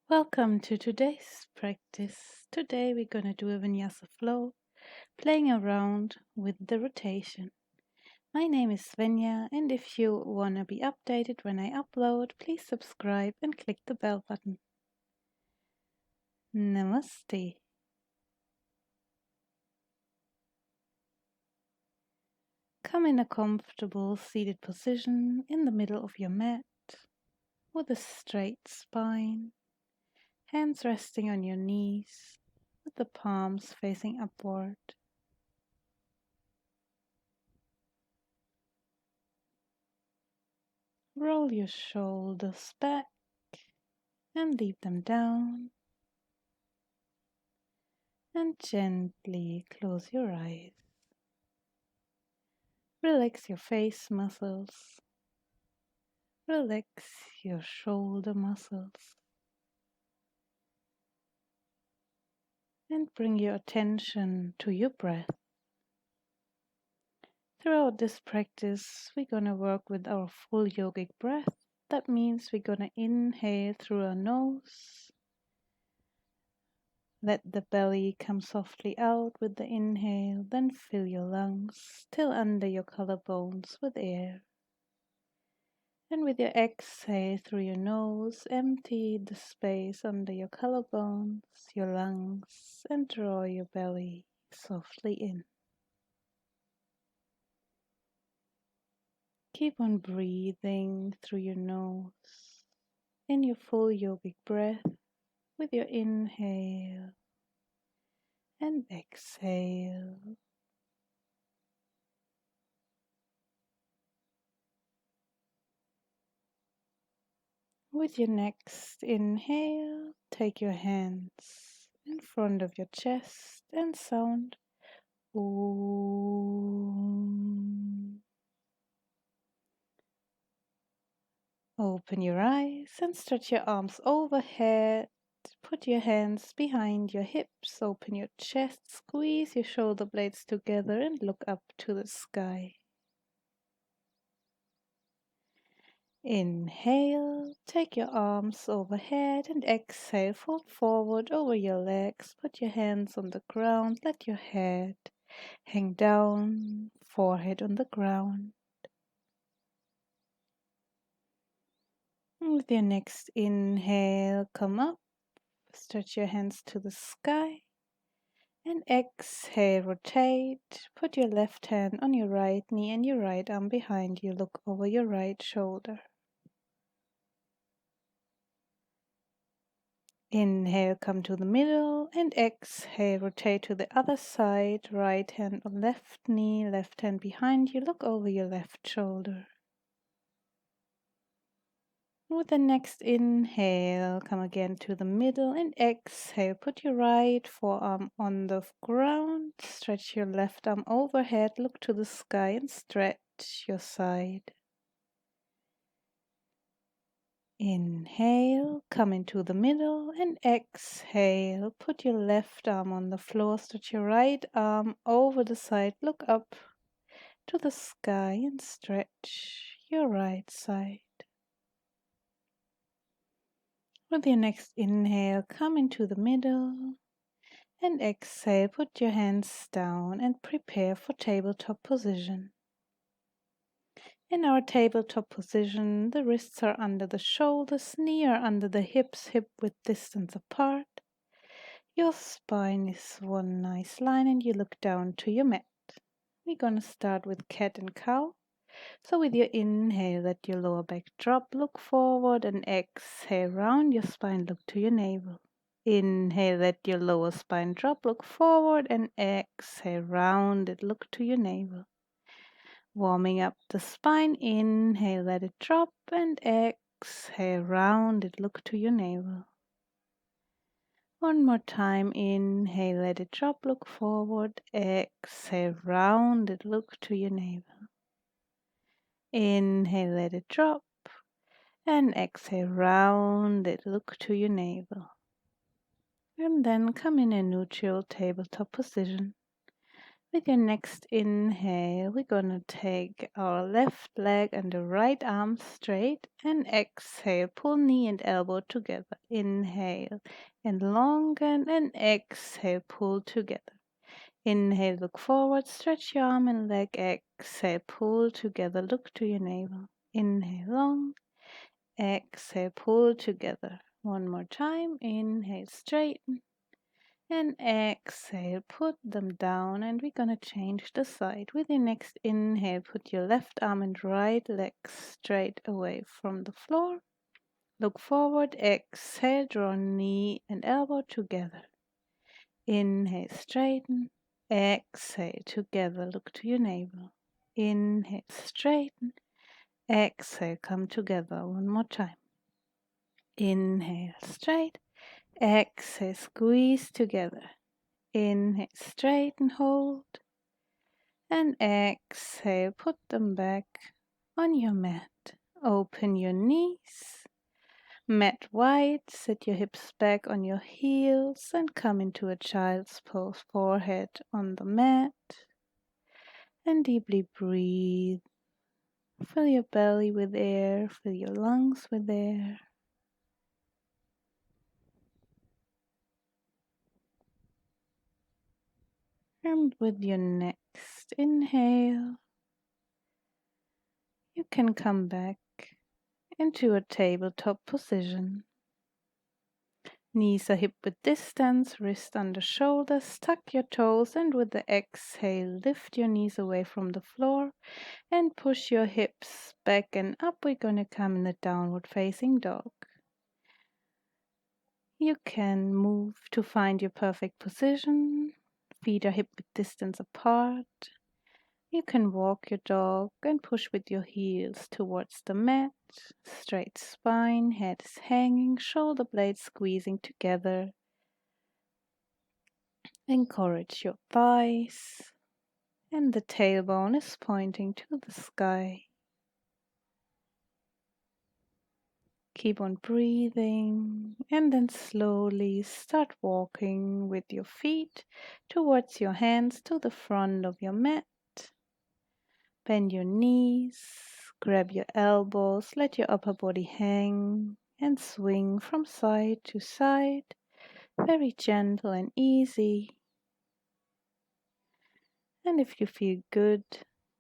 Welcome to today's practice. Today we're going to do a Vinyasa Flow, playing around with the rotation. My name is Svenja, and if you want to be updated when I upload, please subscribe and click the bell button. Namaste. Come in a comfortable seated position in the middle of your mat with a straight spine, hands resting on your knees with the palms facing upward. Roll your shoulders back and leave them down, and gently close your eyes. Relax your face muscles, relax your shoulder muscles, and bring your attention to your breath. Throughout this practice, we're going to work with our full yogic breath. That means we're going to inhale through our nose. Let the belly come softly out with the inhale, then fill your lungs, still under your collarbones, with air. And with your exhale through your nose, empty the space under your collarbones, your lungs, and draw your belly softly in. Keep on breathing through your nose in your full yogic breath with your inhale and exhale. With your next inhale, take your hands in front of your chest and sound Om. Open your eyes and stretch your arms overhead. Put your hands behind your hips, open your chest, squeeze your shoulder blades together and look up to the sky. Inhale, take your arms overhead and exhale, fold forward over your legs, put your hands on the ground, let your head hang down, forehead on the ground. With your next inhale, come up, stretch your hands to the sky, and exhale, rotate, put your left hand on your right knee and your right arm behind you, look over your right shoulder. Inhale, come to the middle, and exhale, rotate to the other side, right hand on left knee, left hand behind you, look over your left shoulder. With the next inhale, come again to the middle and exhale. Put your right forearm on the ground. Stretch your left arm overhead. Look to the sky and stretch your side. Inhale, come into the middle and exhale. Put your left arm on the floor. Stretch your right arm over the side. Look up to the sky and stretch your right side. With your next inhale, come into the middle and exhale, put your hands down and prepare for tabletop position. In our tabletop position, the wrists are under the shoulders, knee are under the hips, hip width distance apart. Your spine is one nice line and you look down to your mat. We're gonna start with cat and cow. So with your inhale, let your lower back drop, look forward, and exhale, round your spine, look to your navel. Inhale, let your lower spine drop, look forward, and exhale, round it, look to your navel. Warming up the spine, inhale, let it drop, and exhale, round it, look to your navel. One more time, inhale, let it drop, look forward, exhale, round it, look to your navel. Inhale, let it drop, and exhale, round it, look to your navel. And then come in a neutral tabletop position. With your next inhale, we're gonna take our left leg and the right arm straight and exhale, pull knee and elbow together. Inhale and lengthen and exhale, pull together. Inhale, look forward, stretch your arm and leg, exhale, pull together, look to your navel. Inhale long, exhale, pull together. One more time, inhale, straighten. And exhale, put them down, and we're gonna change the side. With your next inhale, put your left arm and right leg straight away from the floor. Look forward, exhale, draw knee and elbow together. Inhale, straighten. Exhale, together, look to your navel. Inhale, straighten. Exhale, come together. One more time. Inhale, straight. Exhale, squeeze together. Inhale, straighten, hold. And exhale, put them back on your mat. Open your knees. Mat wide, set your hips back on your heels and come into a child's pose. Forehead on the mat. And deeply breathe. Fill your belly with air, fill your lungs with air. And with your next inhale, you can come back into a tabletop position. Knees are hip width distance, wrist under shoulders, tuck your toes, and with the exhale, lift your knees away from the floor and push your hips back and up. We're gonna come in a downward facing dog. You can move to find your perfect position. Feet are hip width distance apart. You can walk your dog and push with your heels towards the mat. Straight spine, head is hanging, shoulder blades squeezing together. Encourage your thighs, and the tailbone is pointing to the sky. Keep on breathing, and then slowly start walking with your feet towards your hands to the front of your mat. Bend your knees, grab your elbows, let your upper body hang, and swing from side to side, very gentle and easy. And if you feel good,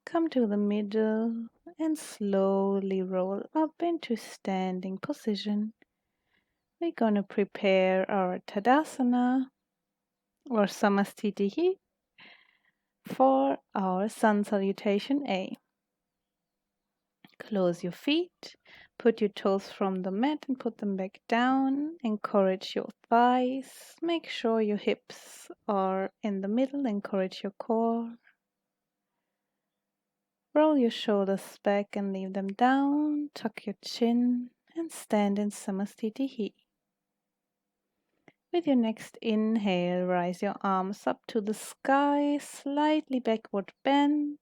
come to the middle and slowly roll up into standing position. We're going to prepare our Tadasana or Samastitihi for our Sun Salutation A. Close your feet, put your toes from the mat and put them back down. Encourage your thighs, make sure your hips are in the middle, encourage your core. Roll your shoulders back and leave them down. Tuck your chin and stand in Samastitihi. With your next inhale, rise your arms up to the sky, slightly backward bend,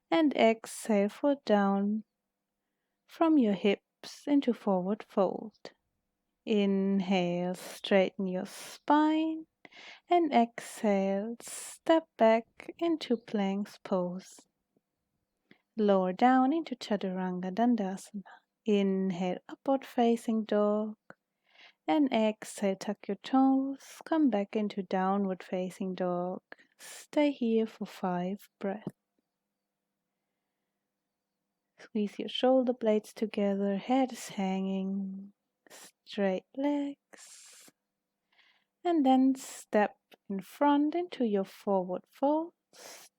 and exhale, foot down from your hips into forward fold. Inhale, straighten your spine, and exhale, step back into plank pose. Lower down into Chaturanga Dandasana. Inhale, upward facing dog. And exhale, tuck your toes. Come back into downward facing dog. Stay here for 5 breaths. Squeeze your shoulder blades together. Head is hanging. Straight legs. And then step in front into your forward fold.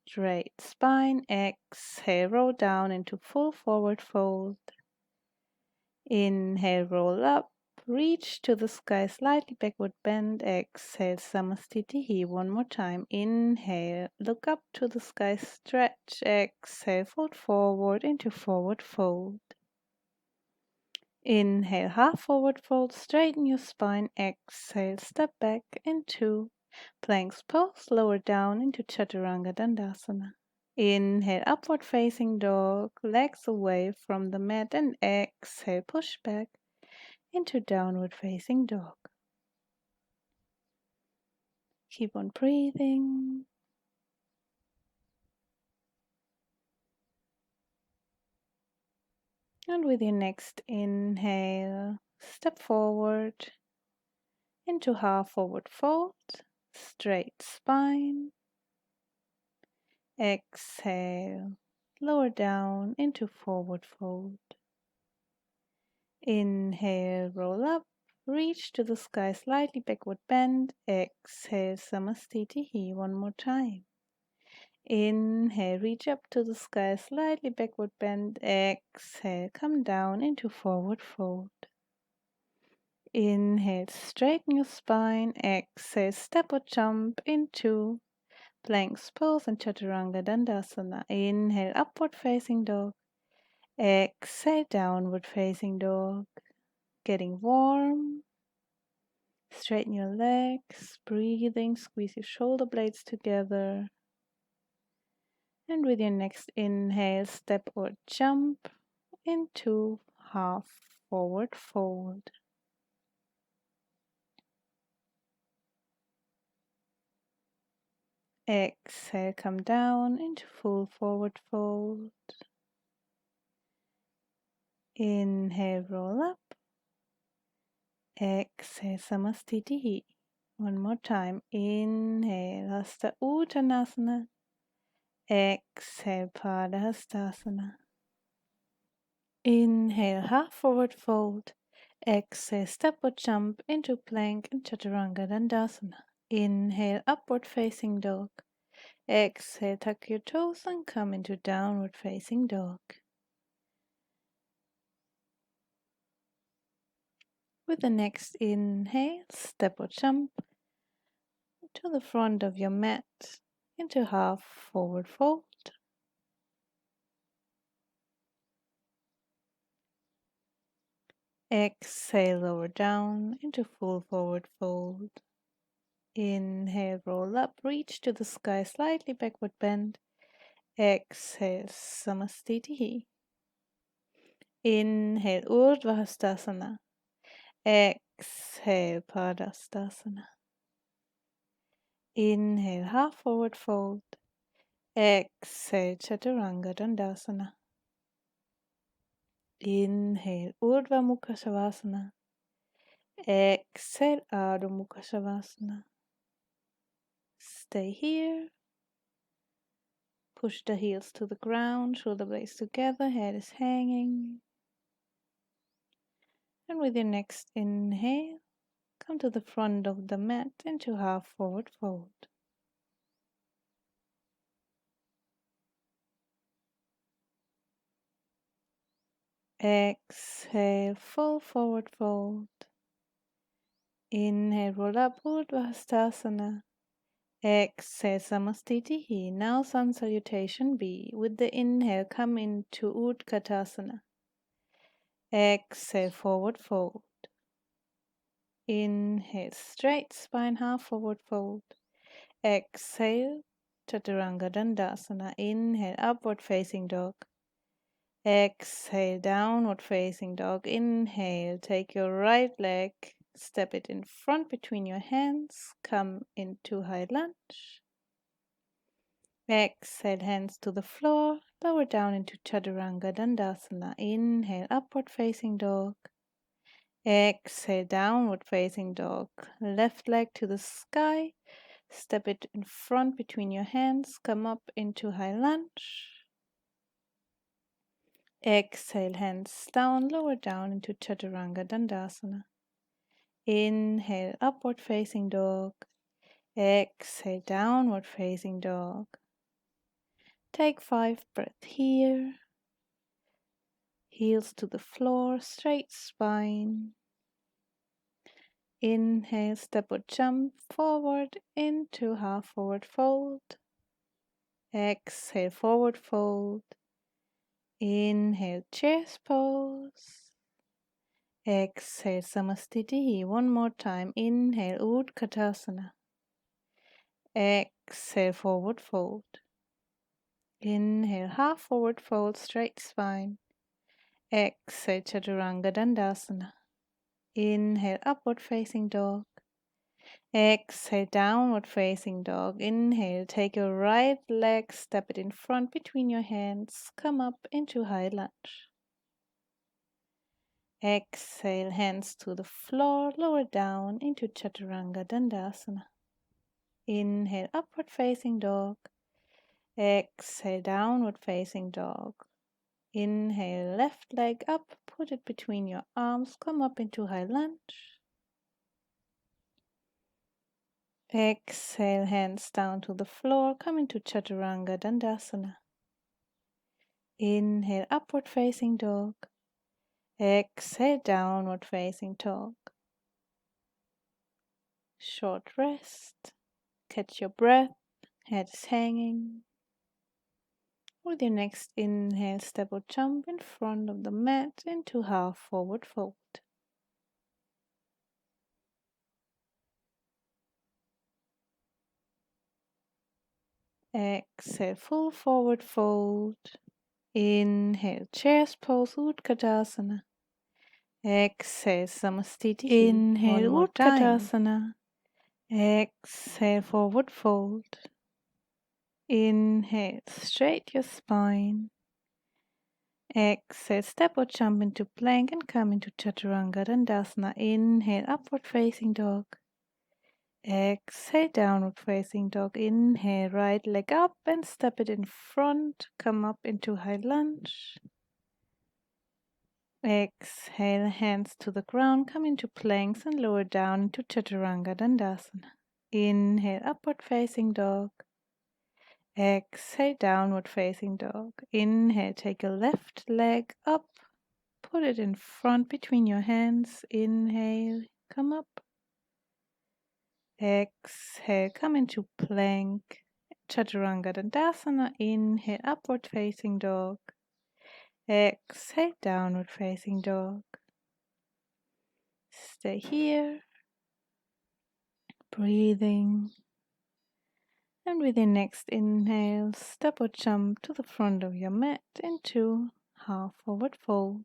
Straight spine. Exhale, roll down into full forward fold. Inhale, roll up, reach to the sky, slightly backward bend. Exhale, Samastitihi. One more time. Inhale, look up to the sky, stretch. Exhale, fold forward into forward fold. Inhale, half forward fold, straighten your spine. Exhale, step back into plank pose, lower down into Chaturanga Dandasana. Inhale, upward facing dog, legs away from the mat, and exhale, push back into downward facing dog. Keep on breathing. And with your next inhale, step forward into half forward fold, straight spine. Exhale, lower down into forward fold. Inhale, roll up, reach to the sky, slightly backward bend. Exhale, Samastitihi, one more time. Inhale, reach up to the sky, slightly backward bend. Exhale, come down into forward fold. Inhale, straighten your spine. Exhale, step or jump into plank pose and Chaturanga Dandasana. Inhale, upward facing dog. Exhale, downward facing dog. Getting warm. Straighten your legs, breathing, squeeze your shoulder blades together. And with your next inhale, step or jump into half forward fold. Exhale, come down into full forward fold. Inhale, roll up. Exhale, Samastitihi. One more time. Inhale, Hasta Uttanasana. Exhale, Padahastasana. Inhale, half forward fold. Exhale, step or jump into plank and Chaturanga Dandasana. Inhale, upward facing dog. Exhale, tuck your toes and come into downward facing dog. With the next inhale, step or jump to the front of your mat into half forward fold. Exhale, lower down into full forward fold. Inhale, roll up, reach to the sky, slightly backward bend. Exhale, Samastitihi. Inhale, Urdhva Hastasana. Exhale, Padastasana. Inhale, half forward fold. Exhale, Chaturanga Dandasana. Inhale, Urdhva Mukha Shavasana. Exhale, Adho Mukha Shavasana. Stay here. Push the heels to the ground, shoulder blades together, head is hanging. And with your next inhale, come to the front of the mat into half forward fold. Exhale, full forward fold. Inhale, roll up, Urdhva Hastasana. Exhale, Samastitihi. Now Sun Salutation B. With the inhale, come into Utkatasana. Exhale, forward fold. Inhale, straight spine, half forward fold. Exhale, Chaturanga Dandasana. Inhale, upward facing dog. Exhale, downward facing dog. Inhale, take your right leg, step it in front between your hands, come into high lunge. Exhale, hands to the floor, lower down into Chaturanga Dandasana. Inhale, upward facing dog. Exhale, downward facing dog. Left leg to the sky, step it in front between your hands, come up into high lunge. Exhale, hands down, lower down into Chaturanga Dandasana. Inhale, upward facing dog. Exhale, downward facing dog. Take 5 breaths here. Heels to the floor, straight spine. Inhale, step or jump forward into half forward fold. Exhale, forward fold. Inhale, chairs pose. Exhale, Samastitihi. One more time. Inhale, Utkatasana. Exhale, forward fold. Inhale, half forward fold, straight spine. Exhale, Chaturanga Dandasana. Inhale, upward facing dog. Exhale, downward facing dog. Inhale, take your right leg, step it in front between your hands, come up into high lunge. Exhale, hands to the floor, lower down into Chaturanga Dandasana. Inhale, upward facing dog. Exhale, downward facing dog. Inhale, left leg up, put it between your arms, come up into high lunge. Exhale, hands down to the floor, come into Chaturanga Dandasana. Inhale, upward facing dog. Exhale, downward facing dog. Short rest. Catch your breath, head is hanging. With your next inhale, step or jump in front of the mat into half forward fold. Exhale, full forward fold. Inhale, chairs pose, Utkatasana. Exhale, Samastiti. Inhale, Utkatasana. Exhale, forward fold. Inhale, straight your spine. Exhale, step or jump into plank and come into Chaturanga Dandasana. Inhale, upward facing dog. Exhale, downward facing dog. Inhale, right leg up and step it in front. Come up into high lunge. Exhale, hands to the ground. Come into planks and lower down into Chaturanga Dandasana. Inhale, upward facing dog. Exhale, downward facing dog. Inhale, take your left leg up. Put it in front between your hands. Inhale, come up. Exhale, come into plank. Chaturanga Dandasana. Inhale, upward facing dog. Exhale, downward facing dog. Stay here. Breathing. And with your next inhale, step or jump to the front of your mat into half forward fold.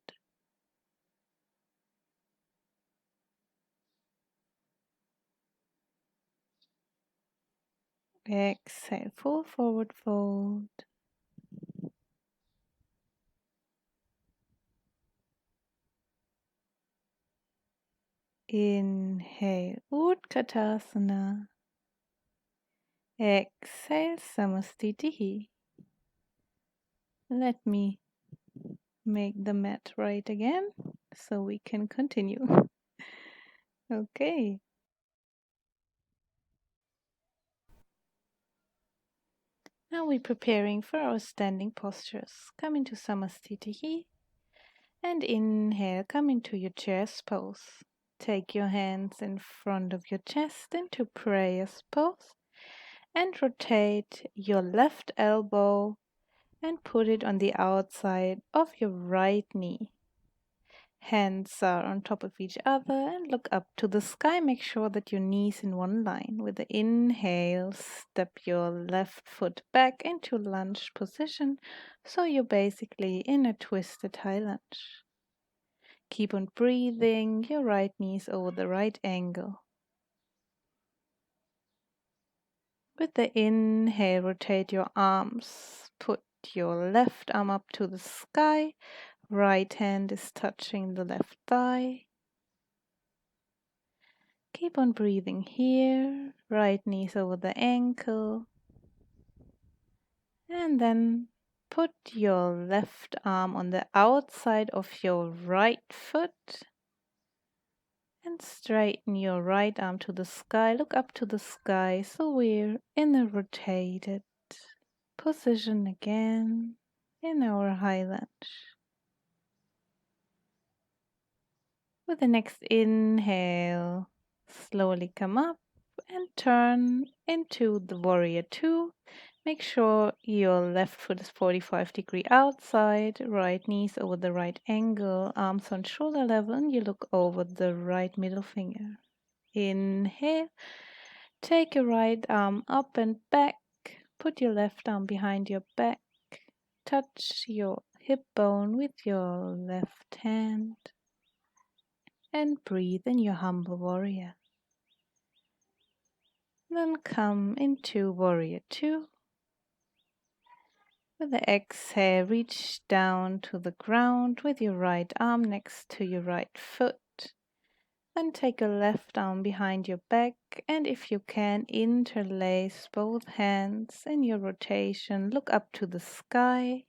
Exhale, full forward fold. Inhale, Utkatasana. Exhale, Samastitihi. Let me make the mat right again so we can continue. Okay. Now we're preparing for our standing postures. Come into Samastitihi and inhale, come into your chair's pose. Take your hands in front of your chest into prayer's pose and rotate your left elbow and put it on the outside of your right knee. Hands are on top of each other and look up to the sky. Make sure that your knees in one line. With the inhale, step your left foot back into lunge position. So you're basically in a twisted high lunge. Keep on breathing, your right knees over the right ankle. With the inhale, rotate your arms. Put your left arm up to the sky. Right hand is touching the left thigh. Keep on breathing here. Right knees over the ankle. And then put your left arm on the outside of your right foot. And straighten your right arm to the sky. Look up to the sky. So we're in a rotated position again in our high lunge. With the next inhale, slowly come up and turn into the warrior two. Make sure your left foot is 45-degree outside, right knees over the right ankle, arms on shoulder level, and you look over the right middle finger. Inhale, take your right arm up and back, put your left arm behind your back, touch your hip bone with your left hand, and breathe in your humble warrior. Then come into warrior two. With the exhale, reach down to the ground with your right arm next to your right foot. Then take your left arm behind your back, and if you can, interlace both hands in your rotation. Look up to the sky,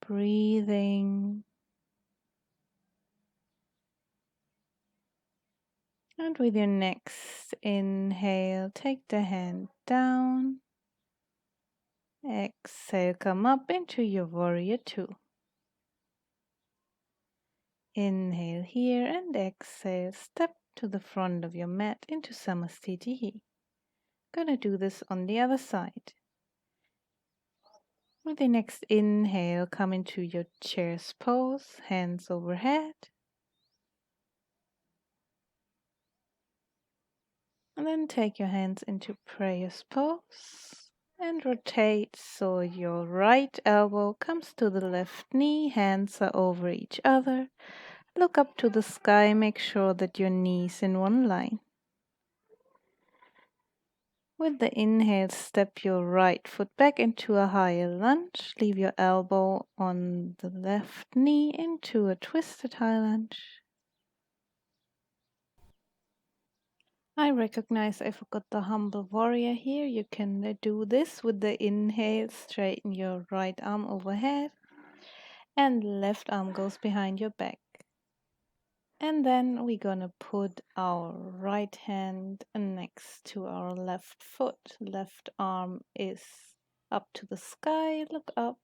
breathing. And with your next inhale, take the hand down. Exhale, come up into your warrior two. Inhale here and exhale, step to the front of your mat into Namaste. Gonna do this on the other side. With the next inhale, come into your chair's pose, hands overhead. And then take your hands into prayer's pose and rotate so your right elbow comes to the left knee, hands are over each other. Look up to the sky, make sure that your knees in one line. With the inhale, step your right foot back into a higher lunge. Leave your elbow on the left knee into a twisted high lunge. I recognize I forgot the humble warrior here. You can do this with the inhale, straighten your right arm overhead and left arm goes behind your back. And then we're gonna put our right hand next to our left foot. Left arm is up to the sky, look up.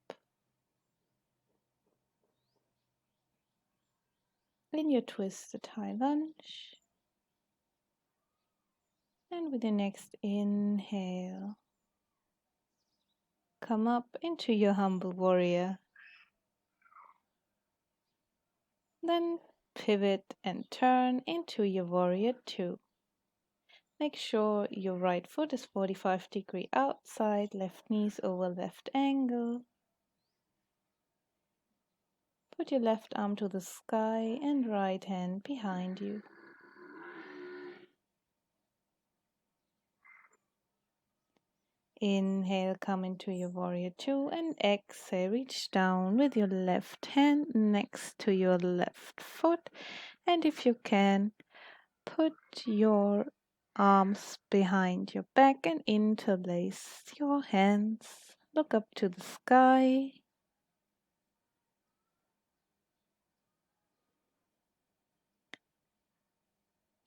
In your twisted high lunge. And with your next inhale, come up into your humble warrior. Then pivot and turn into your warrior two. Make sure your right foot is 45-degree outside, left knees over left ankle. Put your left arm to the sky and right hand behind you. Inhale, come into your warrior two and exhale, reach down with your left hand next to your left foot. And if you can, put your arms behind your back and interlace your hands. Look up to the sky.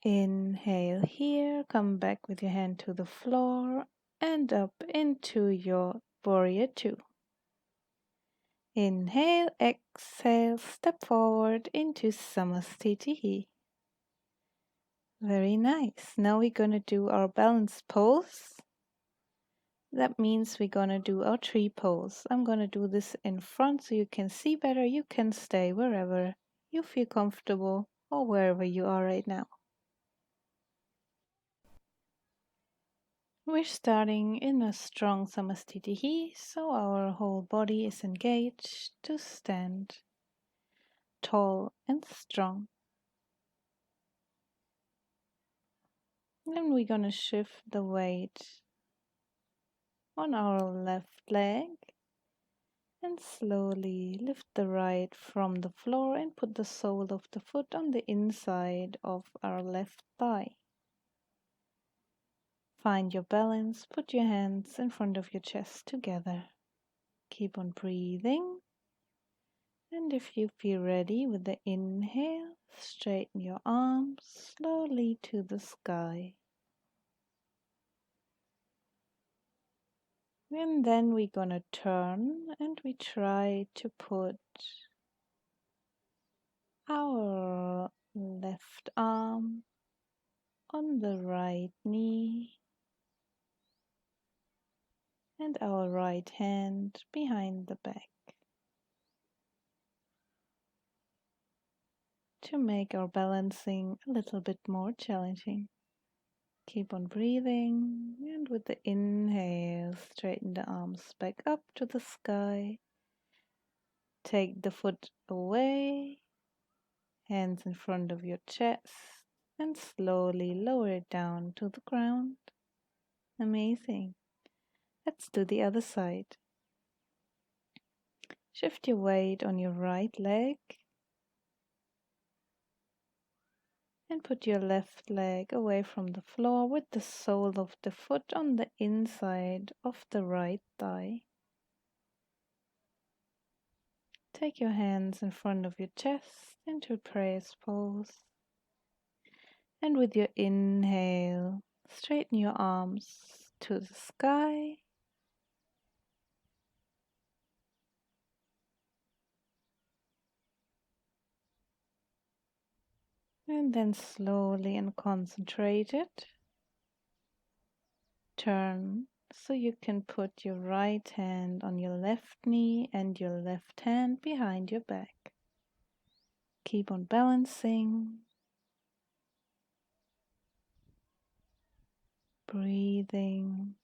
Inhale here, come back with your hand to the floor and up into your warrior two. Inhale, exhale, step forward into Namaste. Very nice. Now we're going to do our balance pose. That means we're going to do our tree pose. I'm going to do this in front so you can see better. You can stay wherever you feel comfortable or wherever you are right now. We're starting in a strong Samastitihi, so our whole body is engaged to stand tall and strong. Then we're going to shift the weight on our left leg and slowly lift the right from the floor and put the sole of the foot on the inside of our left thigh. Find your balance, put your hands in front of your chest together. Keep on breathing. And if you feel ready with the inhale, straighten your arms slowly to the sky. And then we're gonna turn and we try to put our left arm on the right knee and our right hand behind the back to make our balancing a little bit more challenging. Keep on breathing, and with the inhale, straighten the arms back up to the sky. Take the foot away, hands in front of your chest, and slowly lower it down to the ground. Amazing. Let's do the other side. Shift your weight on your right leg and put your left leg away from the floor with the sole of the foot on the inside of the right thigh. Take your hands in front of your chest into praise pose. And with your inhale, straighten your arms to the sky. And then slowly and concentrated, turn so you can put your right hand on your left knee and your left hand behind your back. Keep on balancing, breathing.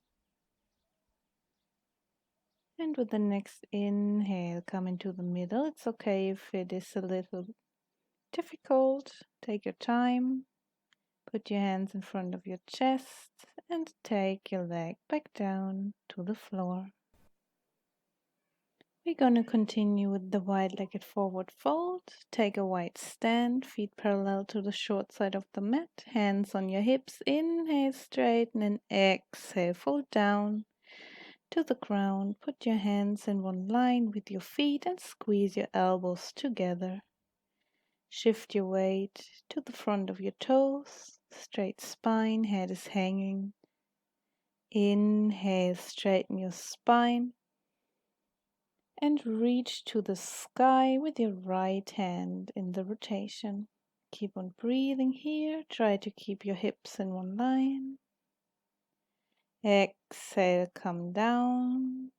And with the next inhale, come into the middle. It's okay if it is a little difficult. Take your time. Put your hands in front of your chest and take your leg back down to the floor. We're going to continue with the wide-legged forward fold. Take a wide stand, feet parallel to the short side of the mat, hands on your hips. Inhale, straighten, and exhale, fold down to the ground. Put your hands in one line with your feet and squeeze your elbows together. Shift your weight to the front of your toes, straight spine, head is hanging. Inhale, straighten your spine and reach to the sky with your right hand in the rotation. Keep on breathing here. Try to keep your hips in one line. Exhale, come down.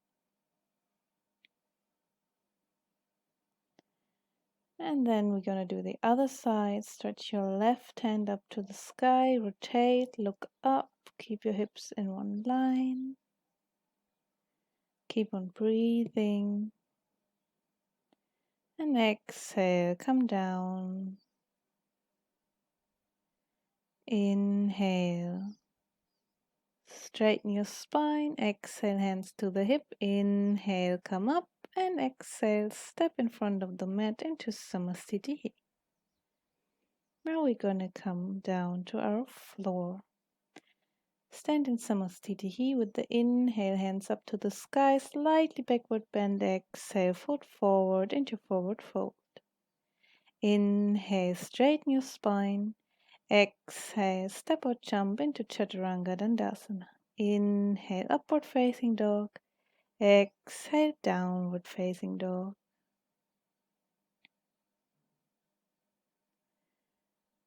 And then we're going to do the other side. Stretch your left hand up to the sky. Rotate, look up. Keep your hips in one line. Keep on breathing. And exhale, come down. Inhale. Straighten your spine. Exhale, hands to the hip. Inhale, come up. And exhale, step in front of the mat into Namaste. Now we're going to come down to our floor. Stand in Namaste with the inhale, hands up to the sky, slightly backward bend. Exhale, foot forward into forward fold. Inhale, straighten your spine. Exhale, step or jump into Chaturanga Dandasana. Inhale, upward facing dog. Exhale, downward facing dog.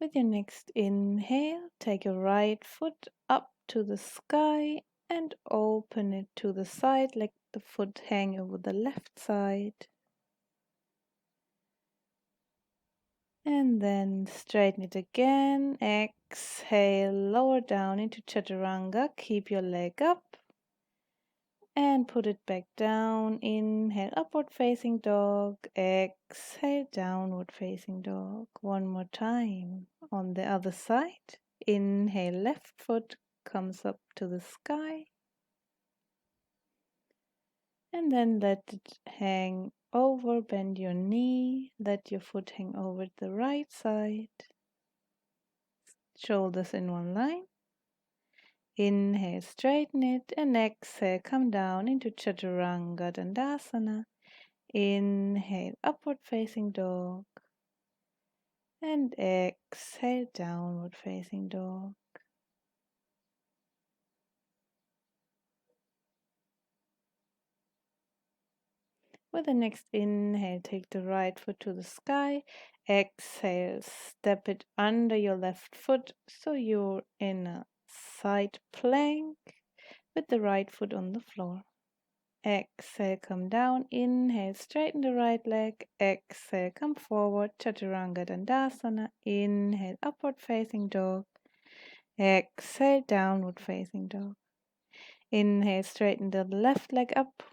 With your next inhale, take your right foot up to the sky and open it to the side, let the foot hang over the left side. And then straighten it again. Exhale, lower down into Chaturanga. Keep your leg up. And put it back down. Inhale, upward facing dog. Exhale, downward facing dog. One more time. On the other side. Inhale, left foot comes up to the sky. And then let it hang over. Bend your knee. Let your foot hang over the right side. Shoulders in one line. Inhale, straighten it, and exhale, come down into Chaturanga Dandasana. Inhale, upward facing dog. And exhale, downward facing dog. With the next inhale, take the right foot to the sky. Exhale, step it under your left foot so you're in a side plank with the right foot on the floor. Exhale, come down. Inhale, straighten the right leg. Exhale, come forward. Chaturanga Dandasana. Inhale, upward facing dog. Exhale, downward facing dog. Inhale, straighten the left leg up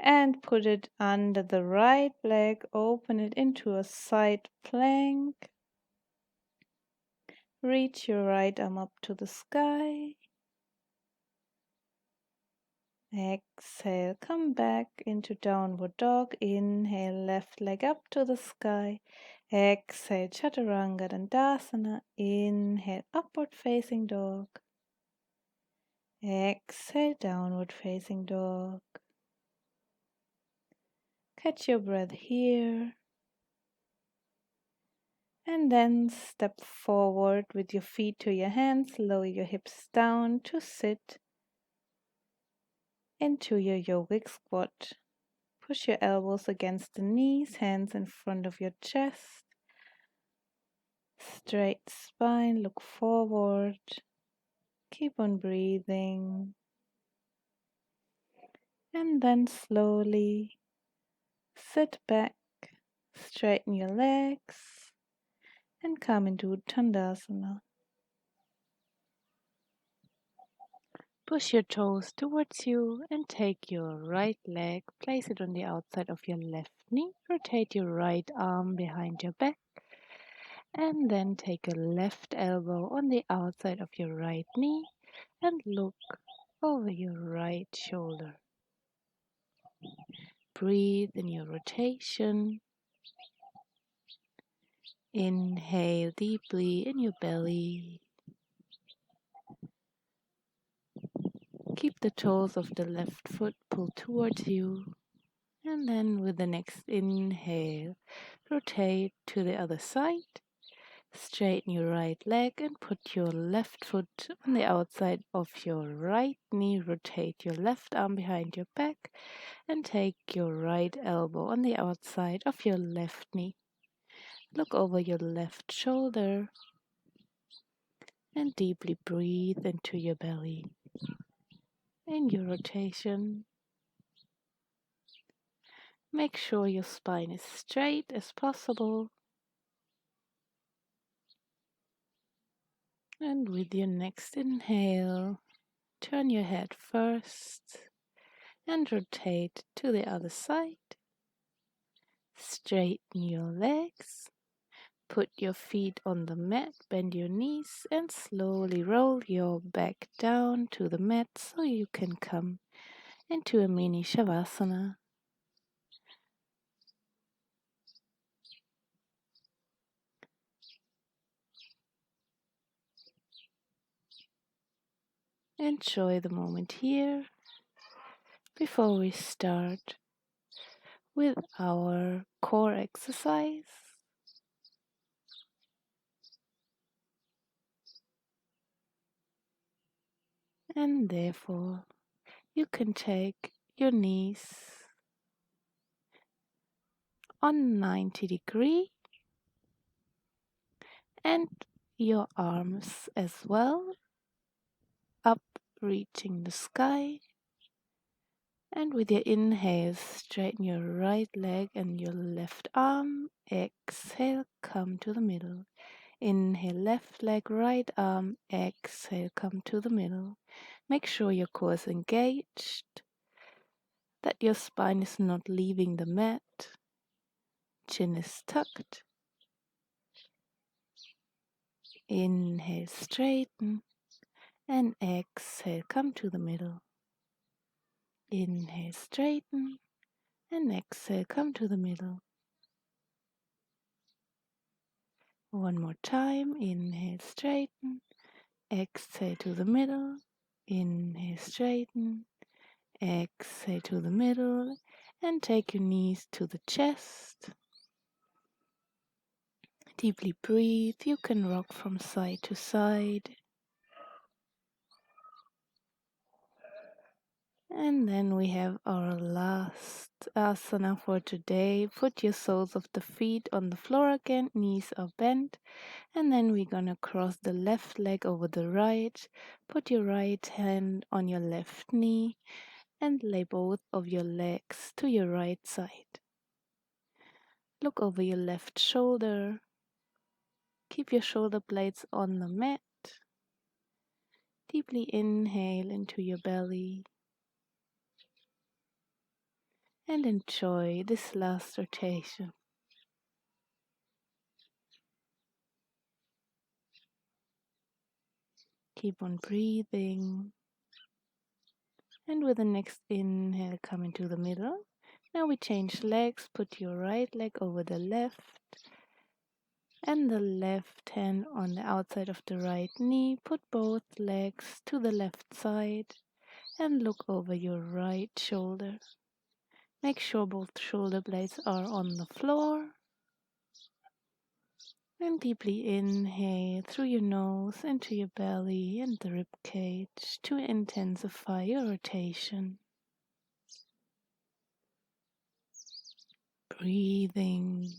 and put it under the right leg. Open it into a side plank. Reach your right arm up to the sky. Exhale, come back into downward dog. Inhale, left leg up to the sky. Exhale, Chaturanga Dandasana. Inhale, upward facing dog. Exhale, downward facing dog. Catch your breath here. And then step forward with your feet to your hands. Lower your hips down to sit into your yogic squat. Push your elbows against the knees, hands in front of your chest. Straight spine, look forward. Keep on breathing. And then slowly sit back, straighten your legs, and come into Tandasana. Push your toes towards you and take your right leg, place it on the outside of your left knee. Rotate your right arm behind your back, and then take a left elbow on the outside of your right knee and look over your right shoulder. Breathe in your rotation. Inhale deeply in your belly. Keep the toes of the left foot pulled towards you. And then with the next inhale, rotate to the other side. Straighten your right leg and put your left foot on the outside of your right knee. Rotate your left arm behind your back and take your right elbow on the outside of your left knee. Look over your left shoulder and deeply breathe into your belly. In your rotation, make sure your spine is straight as possible. And with your next inhale, turn your head first and rotate to the other side. Straighten your legs. Put your feet on the mat, bend your knees, and slowly roll your back down to the mat so you can come into a mini Shavasana. Enjoy the moment here before we start with our core exercise. And therefore, you can take your knees on 90-degree and your arms as well, up reaching the sky. And with your inhale, straighten your right leg and your left arm. Exhale, come to the middle. Inhale, left leg, right arm. Exhale, come to the middle. Make sure your core is engaged, that your spine is not leaving the mat. Chin is tucked. Inhale, straighten. And exhale, come to the middle. Inhale, straighten. And exhale, come to the middle. One more time. Inhale, straighten. Exhale to the middle. Inhale, straighten. Exhale to the middle. And take your knees to the chest. Deeply breathe. You can rock from side to side. And then we have our last asana for today. Put your soles of the feet on the floor again, knees are bent. And then we're gonna cross the left leg over the right. Put your right hand on your left knee and lay both of your legs to your right side. Look over your left shoulder. Keep your shoulder blades on the mat. Deeply inhale into your belly. And enjoy this last rotation. Keep on breathing And with the next inhale, come into the middle. Now we change legs. Put your right leg over the left and the left hand on the outside of the right knee. Put both legs to the left side and look over your right shoulder. Make sure both shoulder blades are on the floor. And deeply inhale through your nose into your belly and the rib cage to intensify your rotation. Breathing.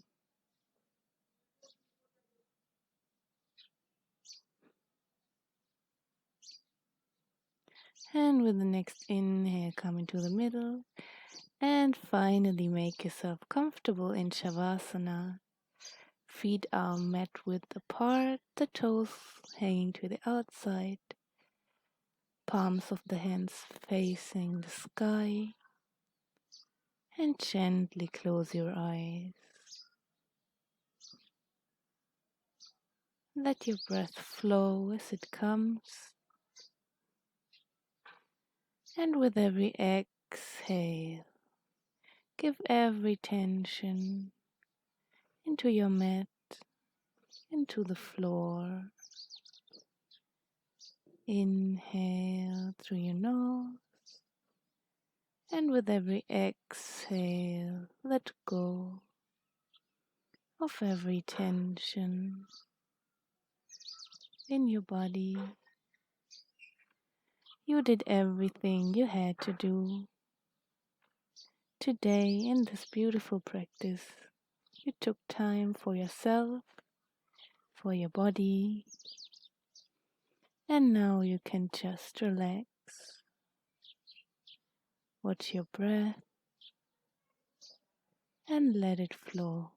And with the next inhale, come into the middle. And finally make yourself comfortable in Shavasana. Feet are mat width apart, the toes hanging to the outside. Palms of the hands facing the sky. And gently close your eyes. Let your breath flow as it comes. And with every exhale, give every tension into your mat, into the floor. Inhale through your nose. And with every exhale, let go of every tension in your body. You did everything you had to do today in this beautiful practice. You took time for yourself, for your body, and now you can just relax. Watch your breath and let it flow.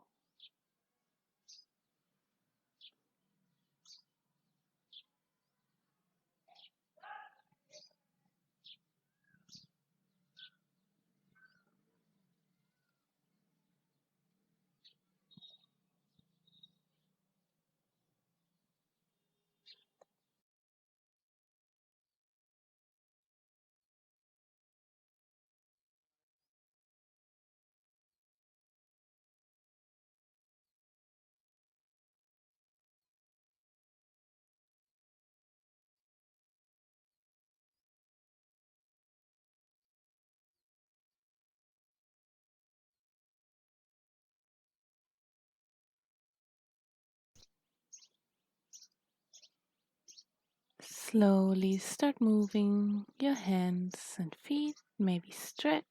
Slowly start moving your hands and feet, maybe stretch.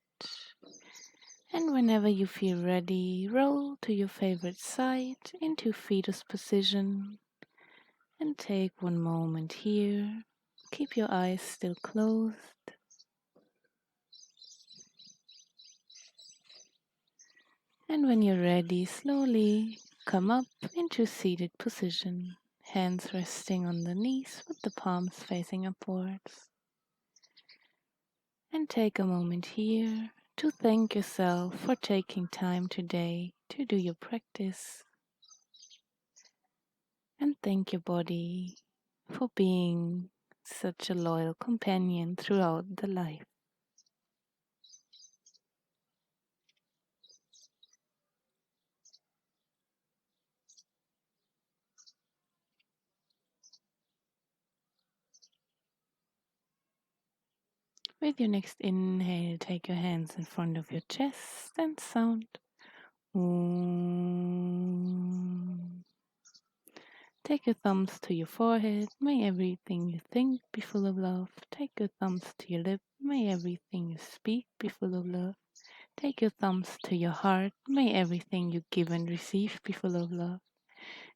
And whenever you feel ready, roll to your favorite side into fetus position. And take one moment here. Keep your eyes still closed. And when you're ready, slowly come up into seated position. Hands resting on the knees with the palms facing upwards. And take a moment here to thank yourself for taking time today to do your practice. And thank your body for being such a loyal companion throughout the life. With your next inhale, take your hands in front of your chest and sound Om. Take your thumbs to your forehead. May everything you think be full of love. Take your thumbs to your lip. May everything you speak be full of love. Take your thumbs to your heart. May everything you give and receive be full of love.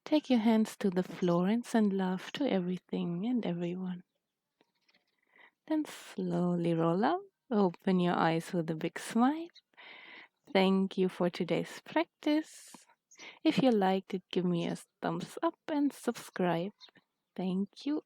Take your hands to the floor and send love to everything and everyone. Then slowly roll up. Open your eyes with a big smile. Thank you for today's practice. If you liked it, give me a thumbs up and subscribe. Thank you.